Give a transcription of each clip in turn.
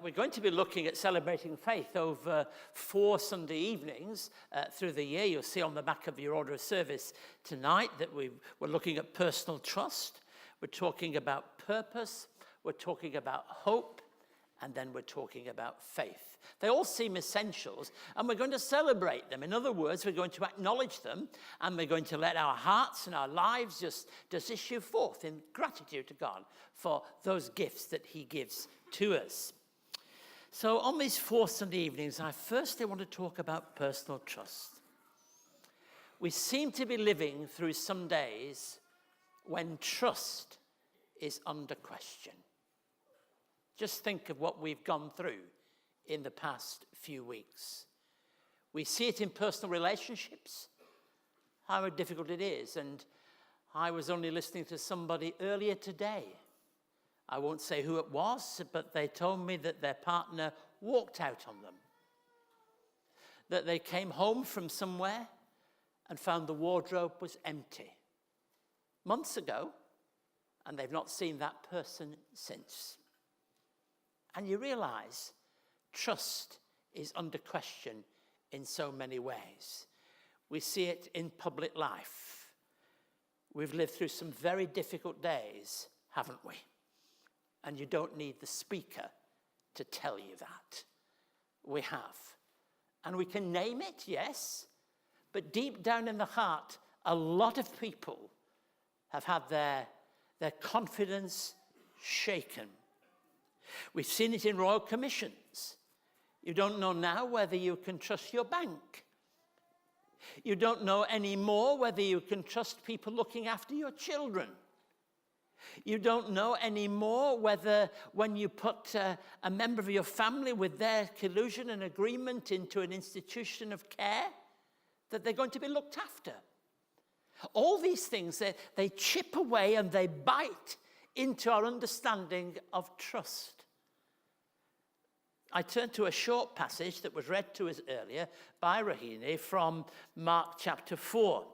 We're going to be looking at celebrating faith over 4 Sunday evenings through the year. You'll see on the back of your order of service tonight that we're looking at personal trust. We're talking about purpose. We're talking about hope. And then we're talking about faith. They all seem essentials, and we're going to celebrate them. In other words, we're going to acknowledge them, and we're going to let our hearts and our lives just issue forth in gratitude to God for those gifts that he gives to us. So on these 4 Sunday evenings, I firstly want to talk about personal trust. We seem to be living through some days when trust is under question. Just think of what we've gone through in the past few weeks. We see it in personal relationships, how difficult it is. And I was only listening to somebody earlier today. I won't say who it was, but they told me that their partner walked out on them. That they came home from somewhere and found the wardrobe was empty. Months ago, and they've not seen that person since. And you realize trust is under question in so many ways. We see it in public life. We've lived through some very difficult days, haven't we? And you don't need the speaker to tell you that. We have. And we can name it, yes, but deep down in the heart, a lot of people have had their confidence shaken. We've seen it in royal commissions. You don't know now whether you can trust your bank. You don't know anymore whether you can trust people looking after your children. You don't know anymore whether when you put a member of your family with their collusion and agreement into an institution of care, that they're going to be looked after. All these things, they chip away and they bite into our understanding of trust. I turn to a short passage that was read to us earlier by Rahini from Mark chapter 4.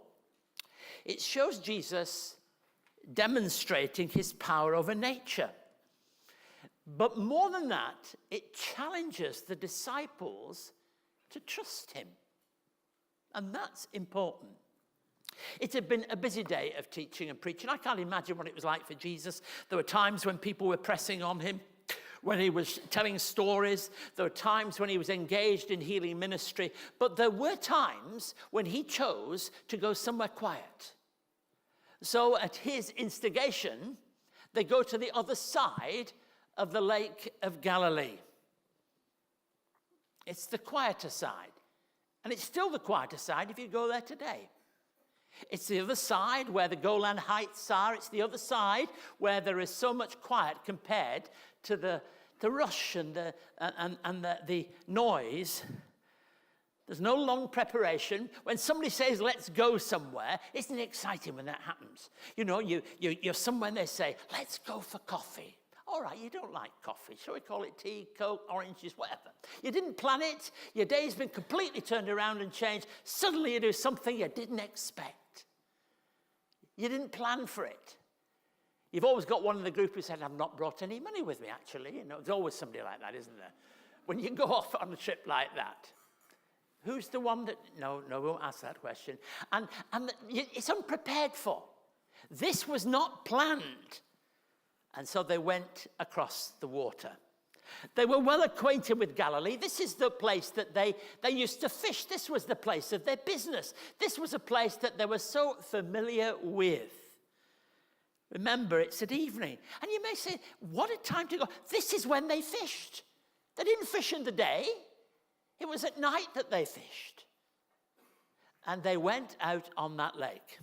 It shows Jesus demonstrating his power over nature. But more than that, it challenges the disciples to trust him. And that's important. It had been a busy day of teaching and preaching. I can't imagine what it was like for Jesus. There were times when people were pressing on him, when he was telling stories. There were times when he was engaged in healing ministry. But there were times when he chose to go somewhere quiet. So at his instigation, they go to the other side of the Lake of Galilee. It's the quieter side. And it's still the quieter side if you go there today. It's the other side where the Golan Heights are. It's the other side where there is so much quiet compared to the rush and the noise. There's no long preparation. When somebody says, let's go somewhere, isn't it exciting when that happens? You know, you're somewhere and they say, let's go for coffee. All right, you don't like coffee. Shall we call it tea, Coke, oranges, whatever? You didn't plan it. Your day's been completely turned around and changed. Suddenly you do something you didn't expect. You didn't plan for it. You've always got one in the group who said, I've not brought any money with me, actually. You know, there's always somebody like that, isn't there? When you go off on a trip like that. Who's the one that... No, we won't ask that question. And it's unprepared for. This was not planned. And so they went across the water. They were well acquainted with Galilee. This is the place that they used to fish. This was the place of their business. This was a place that they were so familiar with. Remember, it's at evening. And you may say, what a time to go. This is when they fished. They didn't fish in the day. It was at night that they fished. And they went out on that lake.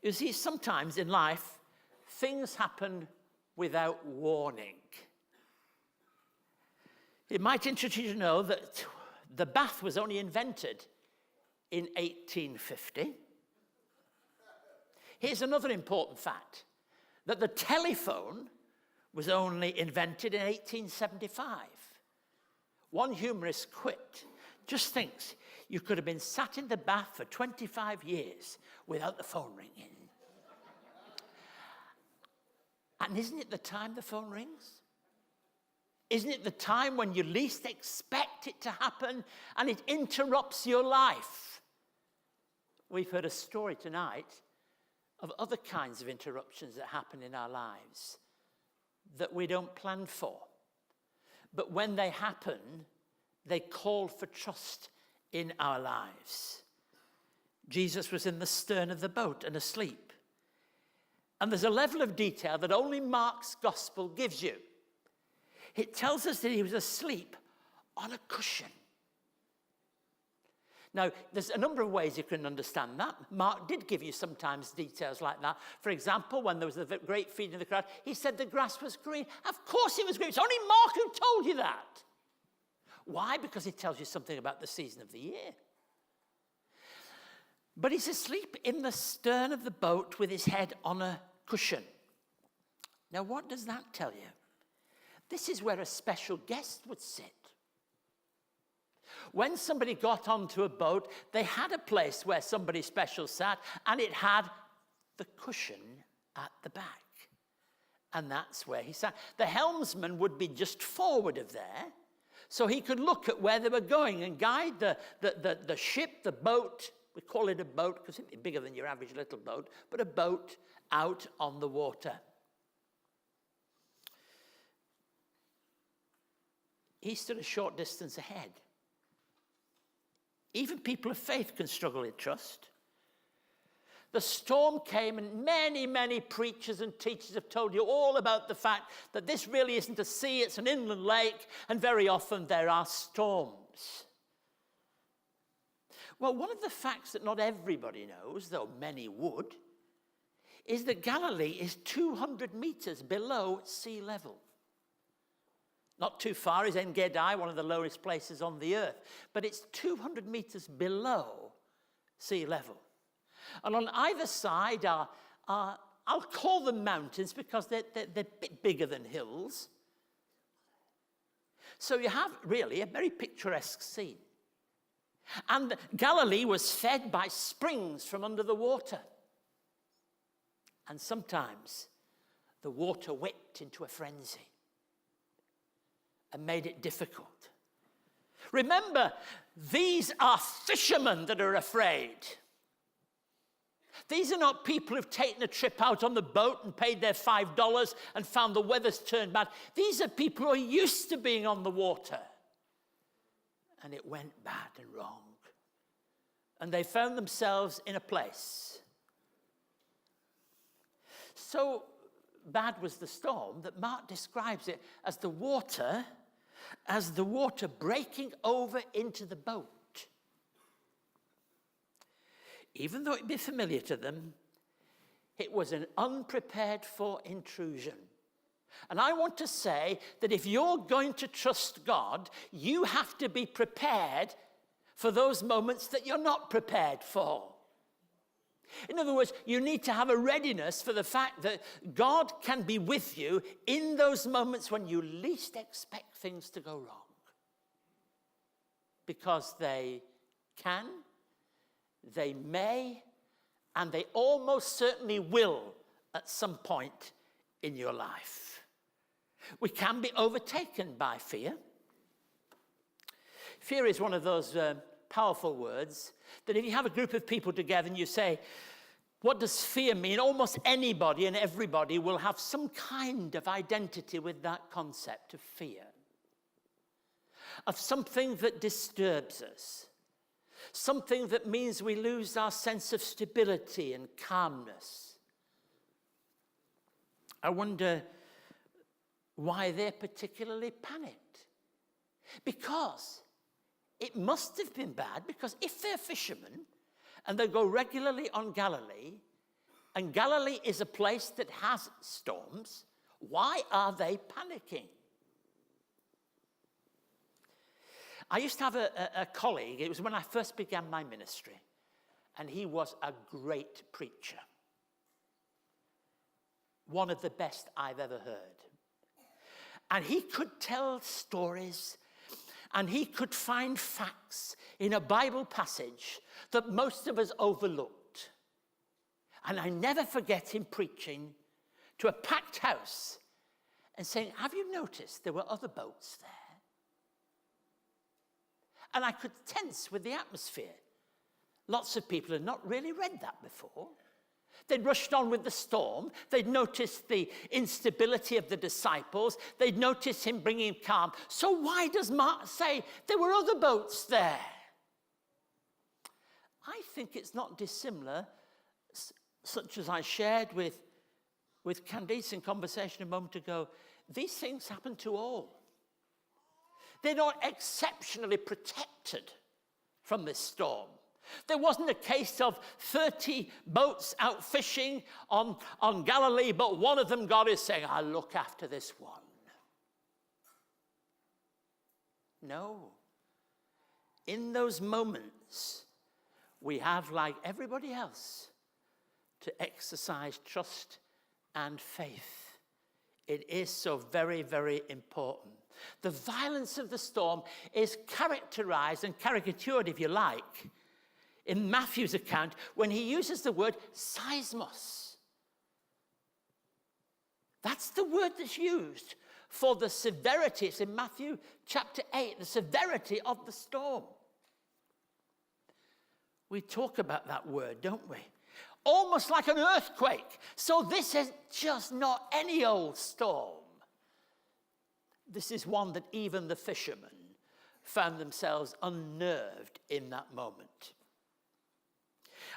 You see, sometimes in life, things happen without warning. It might interest you to know that the bath was only invented in 1850. Here's another important fact, that the telephone was only invented in 1875. One humorist quit. Just thinks you could have been sat in the bath for 25 years without the phone ringing. And isn't it the time the phone rings? Isn't it the time when you least expect it to happen and it interrupts your life? We've heard a story tonight of other kinds of interruptions that happen in our lives that we don't plan for. But when they happen, they call for trust in our lives. Jesus was in the stern of the boat and asleep. And there's a level of detail that only Mark's gospel gives you. It tells us that he was asleep on a cushion. Now, there's a number of ways you can understand that. Mark did give you sometimes details like that. For example, when there was the great feeding of the crowd, he said the grass was green. Of course it was green. It's only Mark who told you that. Why? Because it tells you something about the season of the year. But he's asleep in the stern of the boat with his head on a cushion. Now, what does that tell you? This is where a special guest would sit. When somebody got onto a boat, they had a place where somebody special sat, and it had the cushion at the back. And that's where he sat. The helmsman would be just forward of there, so he could look at where they were going and guide the ship, the boat. We call it a boat because it'd be bigger than your average little boat, but a boat out on the water. He stood a short distance ahead. Even people of faith can struggle with trust. The storm came, and many, many preachers and teachers have told you all about the fact that this really isn't a sea, it's an inland lake, and very often there are storms. Well, one of the facts that not everybody knows, though many would, is that Galilee is 200 meters below sea level. Not too far is En-Gedi, one of the lowest places on the earth, but it's 200 meters below sea level. And on either side are I'll call them mountains because they're a bit bigger than hills. So you have really a very picturesque scene. And Galilee was fed by springs from under the water. And sometimes the water whipped into a frenzy and made it difficult. Remember, these are fishermen that are afraid. These are not people who've taken a trip out on the boat and paid their $5 and found the weather's turned bad. These are people who are used to being on the water. And it went bad and wrong. And they found themselves in a place. So bad was the storm that Mark describes it as the water breaking over into the boat. Even though it'd be familiar to them, it was an unprepared for intrusion. And I want to say that if you're going to trust God, you have to be prepared for those moments that you're not prepared for. In other words, you need to have a readiness for the fact that God can be with you in those moments when you least expect things to go wrong. Because they can, they may, and they almost certainly will at some point in your life. We can be overtaken by fear. Fear is one of those powerful words that if you have a group of people together and you say, what does fear mean? Almost anybody and everybody will have some kind of identity with that concept of fear. Of something that disturbs us. Something that means we lose our sense of stability and calmness. I wonder why they're particularly panicked. Because it must have been bad, because if they're fishermen and they go regularly on Galilee, and Galilee is a place that has storms, why are they panicking? I used to have a colleague, it was when I first began my ministry, and he was a great preacher. One of the best I've ever heard. And he could tell stories, and he could find facts in a Bible passage that most of us overlooked. And I never forget him preaching to a packed house, and saying, have you noticed there were other boats there? And I could tense with the atmosphere. Lots of people had not really read that before. They'd rushed on with the storm. They'd noticed the instability of the disciples. They'd noticed him bringing calm. So why does Mark say there were other boats there? I think it's not dissimilar, such as I shared with Candice in conversation a moment ago. These things happen to all. They're not exceptionally protected from this storm. There wasn't a case of 30 boats out fishing on Galilee, but one of them, God is saying, I'll look after this one. No. In those moments, we have, like everybody else, to exercise trust and faith. It is so very, very important. The violence of the storm is characterized and caricatured, if you like, in Matthew's account when he uses the word seismos. That's the word that's used for the severity. It's in Matthew chapter 8, the severity of the storm. We talk about that word, don't we? Almost like an earthquake. So this is just not any old storm. This is one that even the fishermen found themselves unnerved in that moment.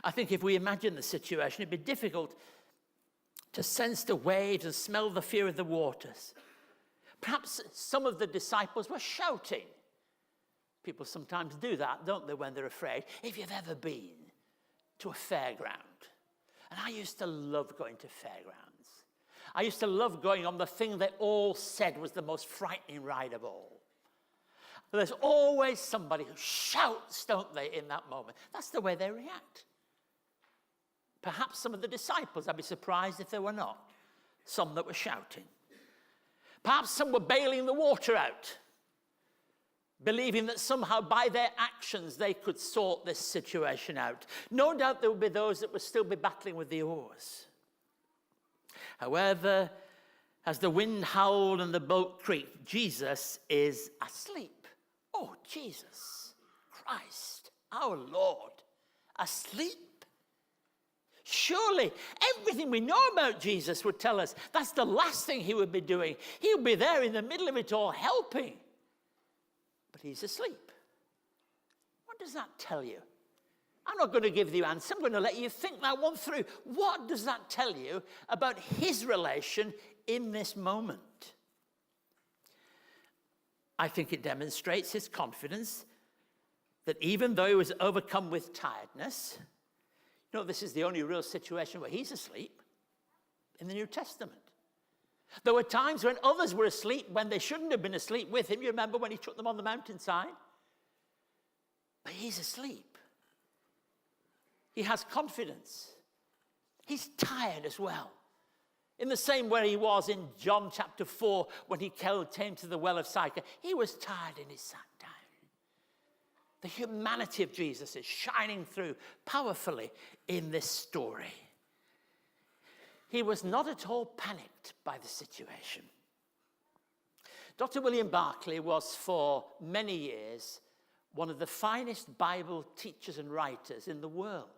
I think if we imagine the situation, it'd be difficult to sense the waves and smell the fear of the waters. Perhaps some of the disciples were shouting. People sometimes do that, don't they, when they're afraid. If you've ever been to a fairground, and I used to love going to fairgrounds. I used to love going on the thing they all said was the most frightening ride of all. There's always somebody who shouts, don't they, in that moment. That's the way they react. Perhaps some of the disciples, I'd be surprised if there were not some that were shouting. Perhaps some were bailing the water out, believing that somehow by their actions they could sort this situation out. No doubt there would be those that would still be battling with the oars. However, as the wind howled and the boat creaked, Jesus is asleep. Oh, Jesus Christ, our Lord, asleep. Surely everything we know about Jesus would tell us that's the last thing he would be doing. He would be there in the middle of it all helping. But he's asleep. What does that tell you? I'm not going to give the answer. I'm going to let you think that one through. What does that tell you about his relation in this moment? I think it demonstrates his confidence that even though he was overcome with tiredness, you know, this is the only real situation where he's asleep in the New Testament. There were times when others were asleep when they shouldn't have been asleep with him. You remember when he took them on the mountainside? But he's asleep. He has confidence. He's tired as well. In the same way he was in John chapter 4 when he came to the well of Sychar. He was tired and he sat down. The humanity of Jesus is shining through powerfully in this story. He was not at all panicked by the situation. Dr. William Barkley was for many years one of the finest Bible teachers and writers in the world.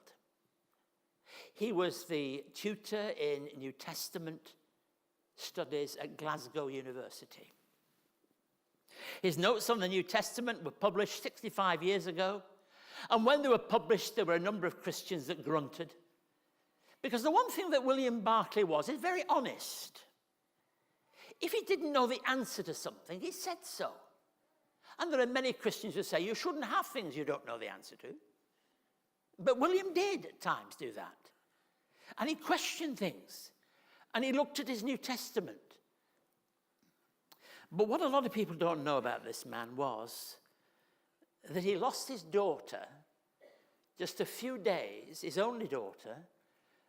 He was the tutor in New Testament studies at Glasgow University. His notes on the New Testament were published 65 years ago. And when they were published, there were a number of Christians that grunted. Because the one thing that William Barkley was is very honest. If he didn't know the answer to something, he said so. And there are many Christians who say, you shouldn't have things you don't know the answer to. But William did at times do that. And he questioned things. And he looked at his New Testament. But what a lot of people don't know about this man was that he lost his daughter just a few days, his only daughter,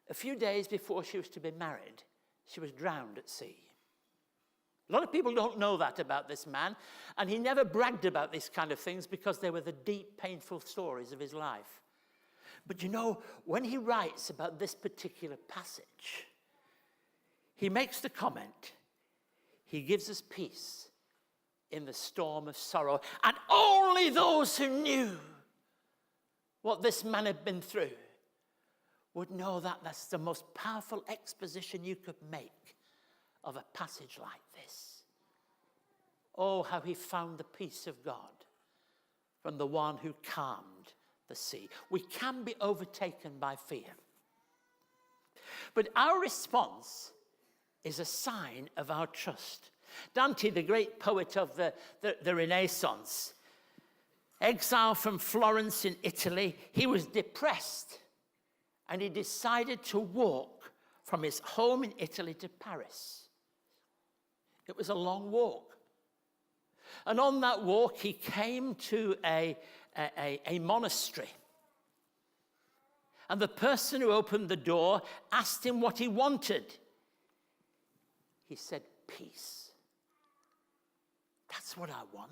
a few days before she was to be married. She was drowned at sea. A lot of people don't know that about this man, and he never bragged about these kind of things because they were the deep, painful stories of his life. But you know, when he writes about this particular passage, he makes the comment, He gives us peace in the storm of sorrow. And only those who knew what this man had been through would know that that's the most powerful exposition you could make of a passage like this. Oh, how he found the peace of God from the one who calmed the sea. We can be overtaken by fear. But our response is a sign of our trust. Dante, the great poet of the Renaissance, exiled from Florence in Italy, he was depressed and he decided to walk from his home in Italy to Paris. It was a long walk. And on that walk, he came to a monastery. And the person who opened the door asked him what he wanted. He said, peace. That's what I want.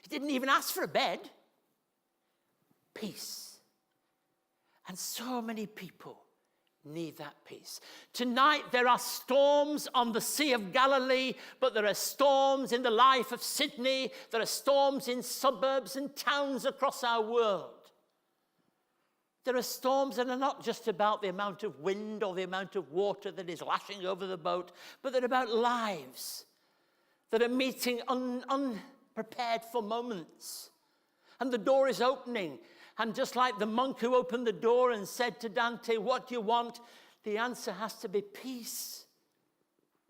He didn't even ask for a bed. Peace. And so many people need that peace. Tonight there are storms on the Sea of Galilee, but there are storms in the life of Sydney. There are storms in suburbs and towns across our world. There are storms that are not just about the amount of wind or the amount of water that is lashing over the boat, but they're about lives that are meeting unprepared for moments. And the door is opening. And just like the monk who opened the door and said to Dante, what do you want? The answer has to be peace.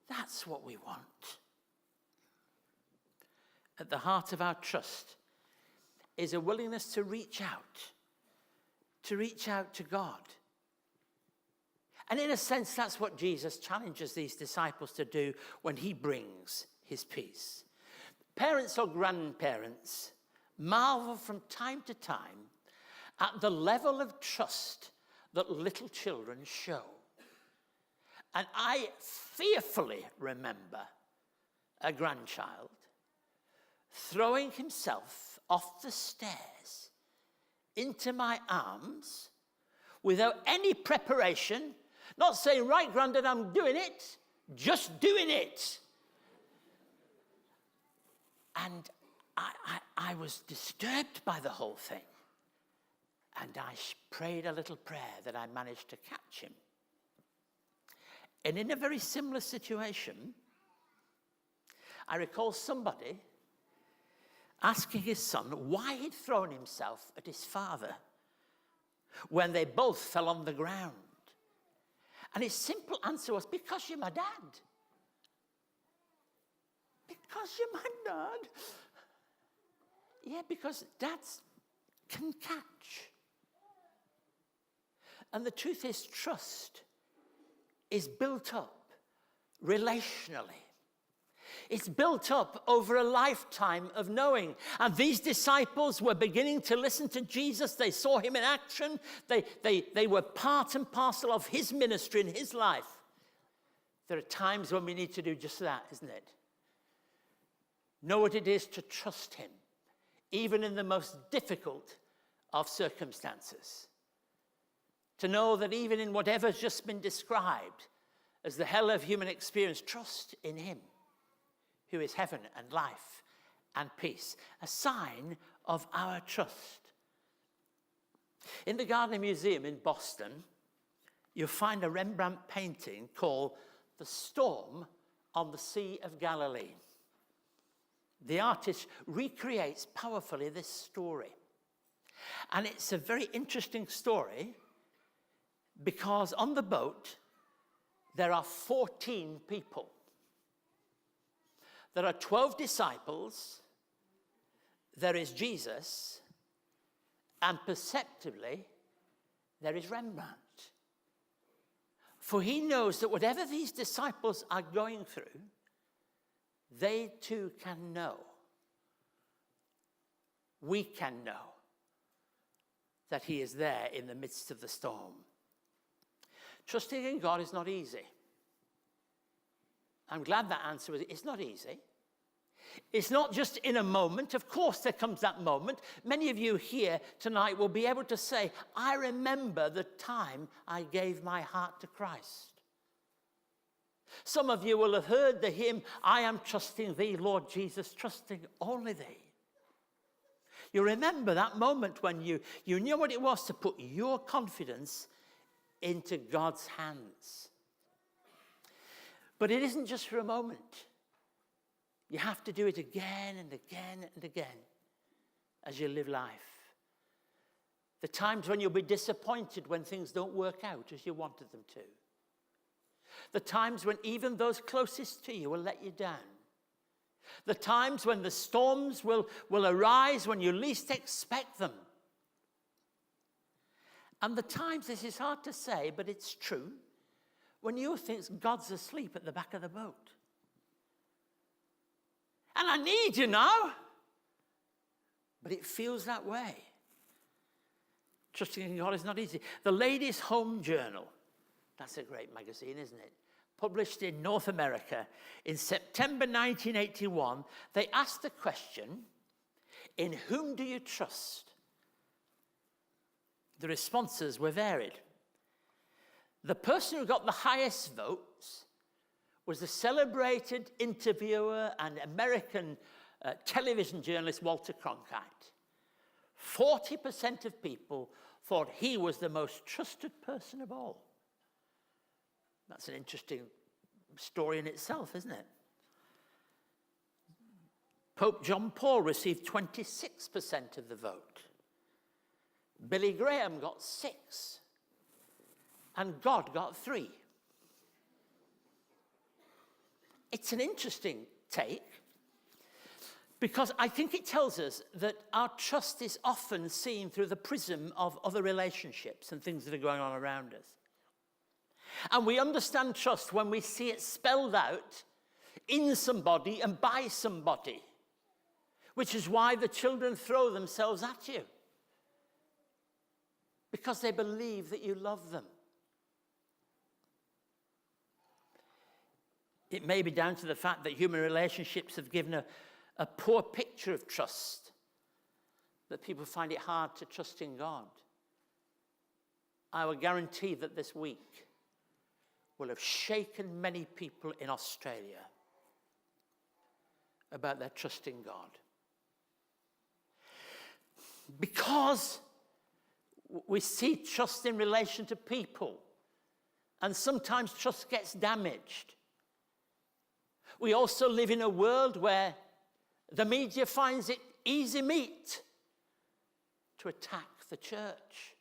That's what we want. At the heart of our trust is a willingness to reach out to God. And in a sense, that's what Jesus challenges these disciples to do when he brings his peace. Parents or grandparents marvel from time to time at the level of trust that little children show. And I fearfully remember a grandchild throwing himself off the stairs into my arms without any preparation, not saying, right, Grandad, I'm doing it, just doing it. And I was disturbed by the whole thing. And I prayed a little prayer that I managed to catch him. And in a very similar situation, I recall somebody asking his son why he'd thrown himself at his father when they both fell on the ground. And his simple answer was, because you're my dad. Because you're my dad. Yeah, because dads can catch. And the truth is, trust is built up relationally. It's built up over a lifetime of knowing. And these disciples were beginning to listen to Jesus. They saw him in action. They were part and parcel of his ministry and his life. There are times when we need to do just that, isn't it? Know what it is to trust him, even in the most difficult of circumstances. To know that even in whatever's just been described as the hell of human experience, trust in him, who is heaven and life and peace, a sign of our trust. In the Gardner Museum in Boston, you'll find a Rembrandt painting called The Storm on the Sea of Galilee. The artist recreates powerfully this story. And it's a very interesting story because on the boat, there are 14 people. There are 12 disciples, there is Jesus, and perceptibly, there is Rembrandt. For he knows that whatever these disciples are going through, they too can know. We can know that he is there in the midst of the storm. Trusting in God is not easy. I'm glad that answer was, it's not easy. It's not just in a moment. Of course, there comes that moment. Many of you here tonight will be able to say, I remember the time I gave my heart to Christ. Some of you will have heard the hymn, I am trusting thee, Lord Jesus, trusting only thee. You remember that moment when you knew what it was to put your confidence into God's hands. But it isn't just for a moment. You have to do it again and again and again as you live life. The times when you'll be disappointed when things don't work out as you wanted them to. The times when even those closest to you will let you down. The times when the storms will arise when you least expect them. And the times, this is hard to say, but it's true, when you think God's asleep at the back of the boat. And I need you now. But it feels that way. Trusting in God is not easy. The Ladies' Home Journal, that's a great magazine, isn't it? Published in North America in September 1981, they asked the question, in whom do you trust? The responses were varied. The person who got the highest votes was the celebrated interviewer and American television journalist Walter Cronkite. 40% of people thought he was the most trusted person of all. That's an interesting story in itself, isn't it? Pope John Paul received 26% of the vote. Billy Graham got 6. And God got 3. It's an interesting take because I think it tells us that our trust is often seen through the prism of other relationships and things that are going on around us. And we understand trust when we see it spelled out in somebody and by somebody, which is why the children throw themselves at you, because they believe that you love them. It may be down to the fact that human relationships have given a poor picture of trust, that people find it hard to trust in God. I will guarantee that this week will have shaken many people in Australia about their trust in God. Because we see trust in relation to people, and sometimes trust gets damaged. We also live in a world where the media finds it easy meat to attack the church.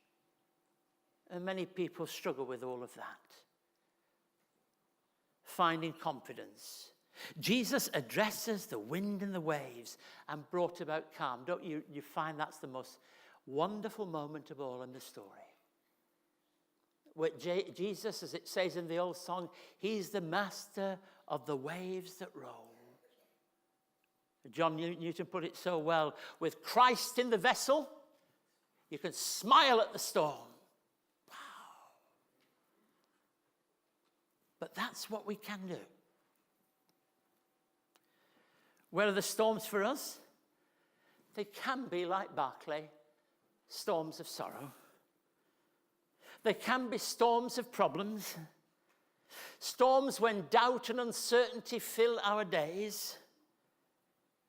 And many people struggle with all of that. Finding confidence. Jesus addresses the wind and the waves and brought about calm. Don't you find that's the most wonderful moment of all in the story? Where Jesus, as it says in the old song, he's the master of the waves that roll. John Newton put it so well, with Christ in the vessel, you can smile at the storm. Wow. But that's what we can do. Where are the storms for us? They can be, like Barkley, storms of sorrow. They can be storms of problems. Storms when doubt and uncertainty fill our days.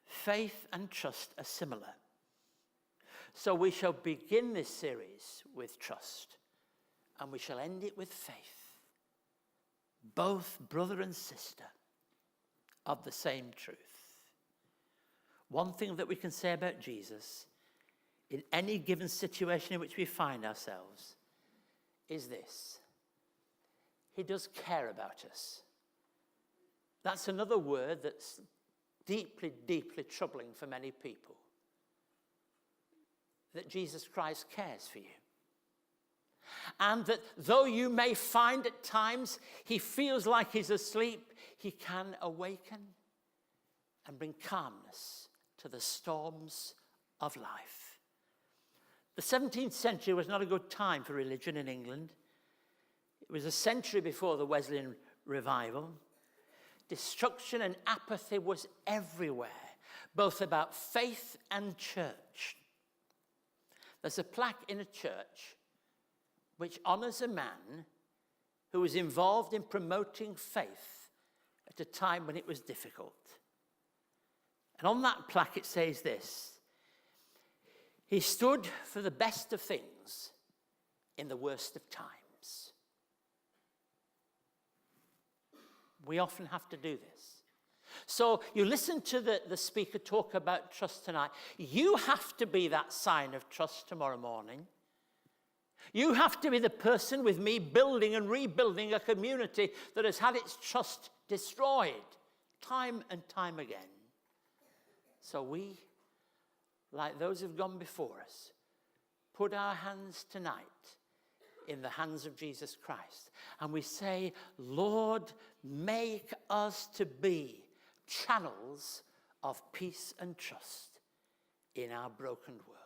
Faith and trust are similar. So we shall begin this series with trust, and we shall end it with faith. Both brother and sister of the same truth. One thing that we can say about Jesus, in any given situation in which we find ourselves, is this: he does care about us. That's another word that's deeply, deeply troubling for many people. That Jesus Christ cares for you. And that though you may find at times he feels like he's asleep, he can awaken and bring calmness to the storms of life. The 17th century was not a good time for religion in England. It was a century before the Wesleyan revival. Destruction and apathy was everywhere, both about faith and church. There's a plaque in a church which honors a man who was involved in promoting faith at a time when it was difficult. And on that plaque it says this: he stood for the best of things in the worst of times. We often have to do this. So you listen to the speaker talk about trust tonight. You have to be that sign of trust tomorrow morning. You have to be the person with me building and rebuilding a community that has had its trust destroyed time and time again. So we, like those who've gone before us, put our hands tonight in the hands of Jesus Christ. And we say, Lord, make us to be channels of peace and trust in our broken world.